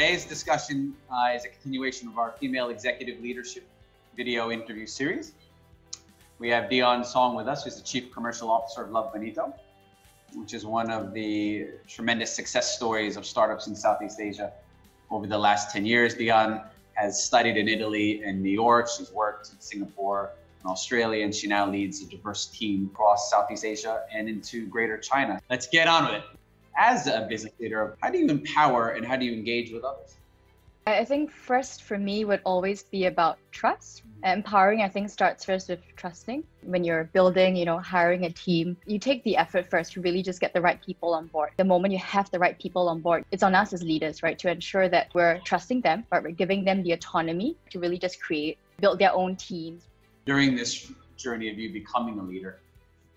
Today's discussion is a continuation of our female executive leadership video interview series. We have Dione with us, who's the Chief Commercial Officer of Bonito, which is one of the tremendous success stories of startups in Southeast Asia over the last 10 years. Dione has studied in Italy and New York. She's worked in Singapore and Australia, and she now leads a diverse team across Southeast Asia and into Greater China. Let's get on with it. As a business leader, how do you empower and how do you engage with others? I think first for me would always be about trust. Empowering, I think, starts first with trusting. When you're building, hiring a team, you take the effort first to really just get the right people on board. The moment you have the right people on board, it's on us as leaders, right, to ensure that we're trusting them, but we're giving them the autonomy to really just build their own teams. During this journey of you becoming a leader,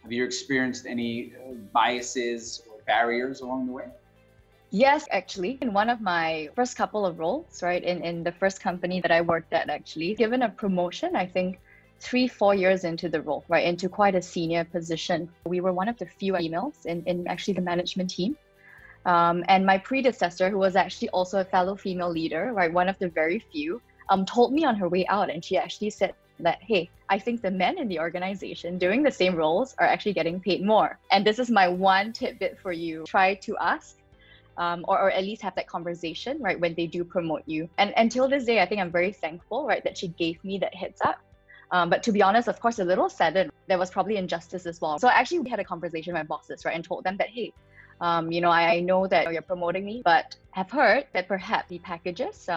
have you experienced any biases or barriers along the way? Yes, actually, in one of my first couple of roles, right, in the first company that I worked at, actually, given a promotion, I think 3-4 years into the role, right, into quite a senior position. We were one of the few females in actually the management team. And my predecessor, who was actually also a fellow female leader, right, one of the very few, told me on her way out, and she actually said that, hey, I think the men in the organization doing the same roles are actually getting paid more. And this is my one tidbit for you. Try to ask. Or at least have that conversation, right, when they do promote you. And until this day, I think I'm very thankful, right, that she gave me that heads up. But to be honest, of course, a little saddened. There was probably injustice as well. So I actually had a conversation with my bosses, right, and told them that, hey, I know that you're promoting me, but have heard that perhaps the packages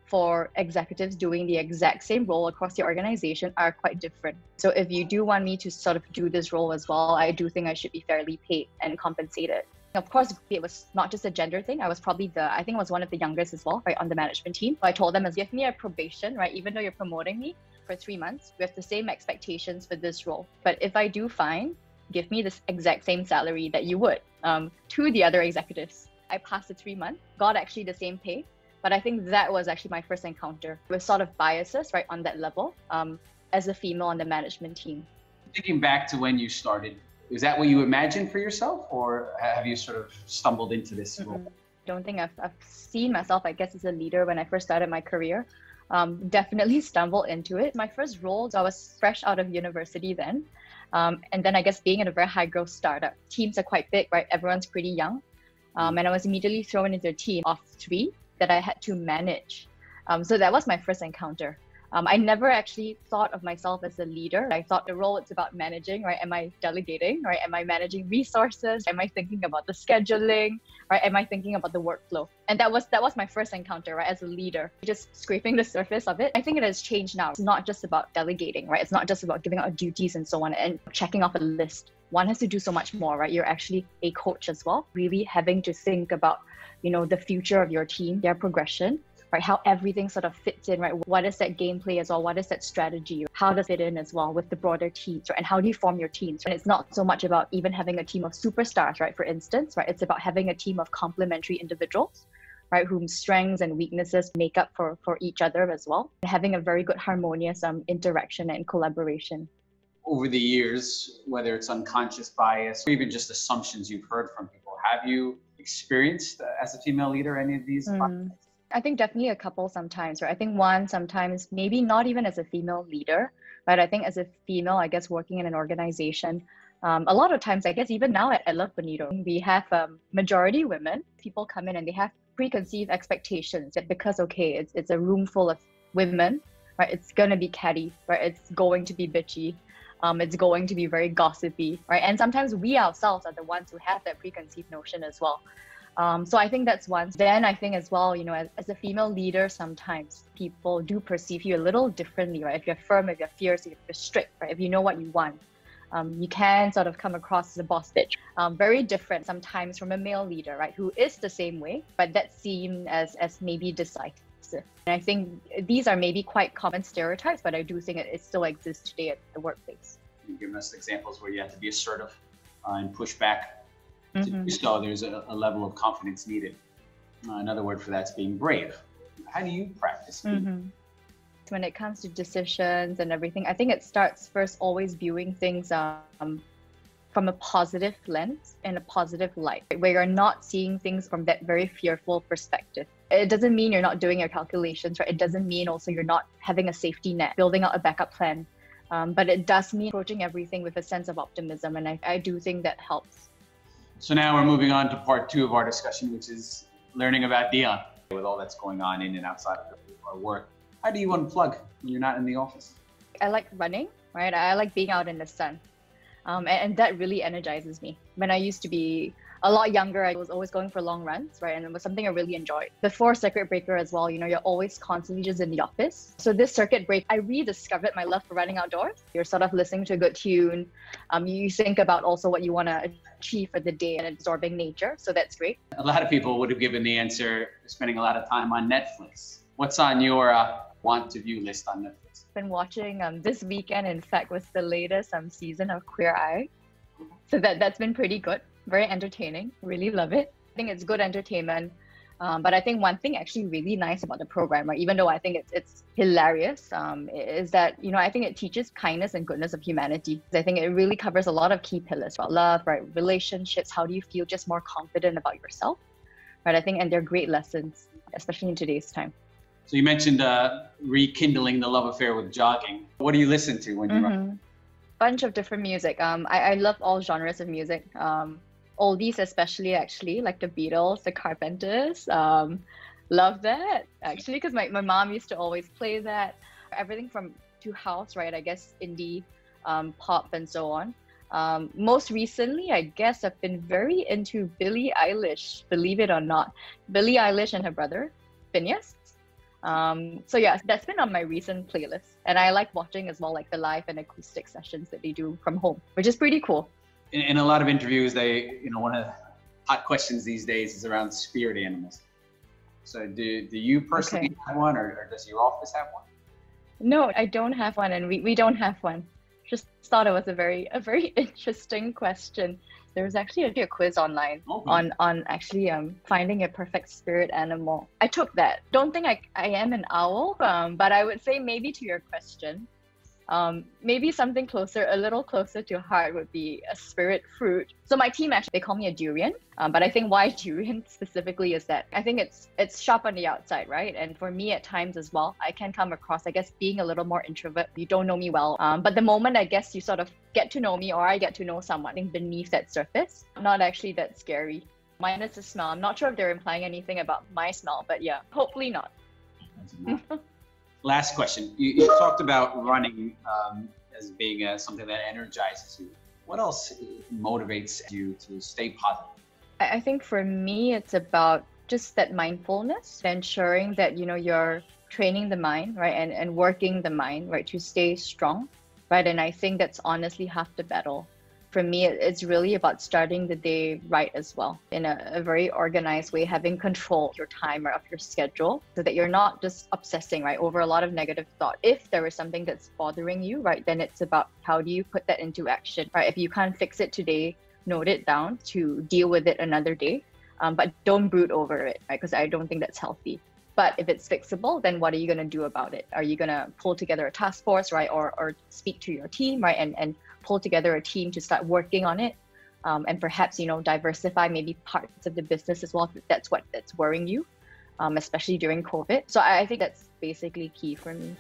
for executives doing the exact same role across the organization are quite different. So if you do want me to sort of do this role as well, I do think I should be fairly paid and compensated. Of course, it was not just a gender thing. I was probably I think I was one of the youngest as well, right, on the management team. So I told them, give me a probation, right, even though you're promoting me for 3 months, we have the same expectations for this role. But if I do fine, give me this exact same salary that you would to the other executives. I passed the 3 months, got actually the same pay. But I think that was actually my first encounter with sort of biases, right, on that level as a female on the management team. Thinking back to when you started, is that what you imagined for yourself, or have you sort of stumbled into this role? I don't think I've seen myself, I guess, as a leader when I first started my career. Definitely stumbled into it. My first role, so I was fresh out of university then. And then I guess being in a very high growth startup, teams are quite big, right? Everyone's pretty young. And I was immediately thrown into a team of 3 that I had to manage. So that was my first encounter. I never actually thought of myself as a leader. I thought the role it's about managing, right? Am I delegating, right? Am I managing resources? Am I thinking about the scheduling, right? Am I thinking about the workflow? And that was my first encounter, right? As a leader, just scraping the surface of it. I think it has changed now. It's not just about delegating, right? It's not just about giving out duties and so on and checking off a list. One has to do so much more, right? You're actually a coach as well, really having to think about, the future of your team, their progression, right? How everything sort of fits in, right? What is that gameplay as well? What is that strategy? How does it fit in as well with the broader teams, right? And how do you form your teams? And it's not so much about even having a team of superstars, right? For instance, right? It's about having a team of complementary individuals, right? Whose strengths and weaknesses make up for each other as well. And having a very good harmonious interaction and collaboration. Over the years, whether it's unconscious bias or even just assumptions you've heard from people, have you experienced as a female leader any of these? I think definitely a couple sometimes, right? I think one, sometimes maybe not even as a female leader, but I think as a female, I guess, working in an organization, a lot of times, I guess, even now at Bonito, we have majority women. People come in and they have preconceived expectations that because, okay, it's a room full of women, right? It's going to be catty, right? It's going to be bitchy. It's going to be very gossipy, right? And sometimes we ourselves are the ones who have that preconceived notion as well. So I think that's one. Then I think as well, as a female leader, sometimes people do perceive you a little differently, right? If you're firm, if you're fierce, if you're strict, right? If you know what you want, you can sort of come across as a boss bitch. Very different sometimes from a male leader, right? Who is the same way, but that's seen as maybe decisive. And I think these are maybe quite common stereotypes, but I do think it still exists today at the workplace. You've given us examples where you have to be assertive and push back. To do so, there's a level of confidence needed. Another word for that's being brave. How do you practice being? When it comes to decisions and everything, I think it starts first always viewing things from a positive lens and a positive light, where you're not seeing things from that very fearful perspective. It doesn't mean you're not doing your calculations, right? It doesn't mean also you're not having a safety net, building out a backup plan. But it does mean approaching everything with a sense of optimism. And I do think that helps. So now we're moving on to part 2 of our discussion, which is learning about Dione. With all that's going on in and outside of our work, how do you unplug when you're not in the office? I like running, right? I like being out in the sun. And that really energizes me. When I used to be a lot younger, I was always going for long runs, right? And it was something I really enjoyed. Before circuit breaker as well, you're always constantly just in the office. So this circuit break, I rediscovered my love for running outdoors. You're sort of listening to a good tune. You think about also what you want to achieve for the day and absorbing nature. So that's great. A lot of people would have given the answer spending a lot of time on Netflix. What's on your want to view list on Netflix? Been watching this weekend, in fact, was the latest season of Queer Eye. So that's been pretty good. Very entertaining. Really love it. I think it's good entertainment. But I think one thing actually really nice about the program, right, even though I think it's hilarious, is that, I think it teaches kindness and goodness of humanity. I think it really covers a lot of key pillars about love, right, relationships, how do you feel just more confident about yourself, right? I think, and they're great lessons, especially in today's time. So you mentioned rekindling the love affair with jogging. What do you listen to when you run? Bunch of different music. I love all genres of music. Oldies especially, actually, like the Beatles, the Carpenters. Love that, actually, because my mom used to always play that. Everything from to house, right? I guess indie, pop, and so on. Most recently, I guess I've been very into Billie Eilish, believe it or not. Billie Eilish and her brother, Phineas. So yeah, that's been on my recent playlist. And I like watching as well, like the live and acoustic sessions that they do from home, which is pretty cool. In a lot of interviews, one of the hot questions these days is around spirit animals. So do you personally have one, or does your office have one? No, I don't have one, and we don't have one. Just thought it was a very interesting question. There was actually a quiz online on actually finding a perfect spirit animal. I took that. Don't think I am an owl, but I would say maybe to your question, maybe something closer, a little closer to heart would be a spirit fruit. So my team actually, they call me a durian, but I think why durian specifically is that I think it's sharp on the outside, right? And for me at times as well, I can come across, I guess, being a little more introvert. You don't know me well, but the moment I guess you sort of get to know me, or I get to know someone beneath that surface, not actually that scary. Minus the smell. I'm not sure if they're implying anything about my smell, but yeah, hopefully not. Last question. You talked about running as being something that energizes you. What else motivates you to stay positive? I think for me, it's about just that mindfulness, ensuring that, you're training the mind, right? And working the mind, right? To stay strong, right? And I think that's honestly half the battle. For me, it's really about starting the day right as well, in a very organized way, having control of your time or of your schedule, so that you're not just obsessing, right, over a lot of negative thought. If there is something that's bothering you, right, then it's about how do you put that into action, right? If you can't fix it today, note it down to deal with it another day, but don't brood over it, right? Because I don't think that's healthy. But if it's fixable, then what are you going to do about it? Are you going to pull together a task force, right? Or speak to your team, right? And pull together a team to start working on it. And perhaps, diversify maybe parts of the business as well, if that's worrying you, especially during COVID. So I think that's basically key for me.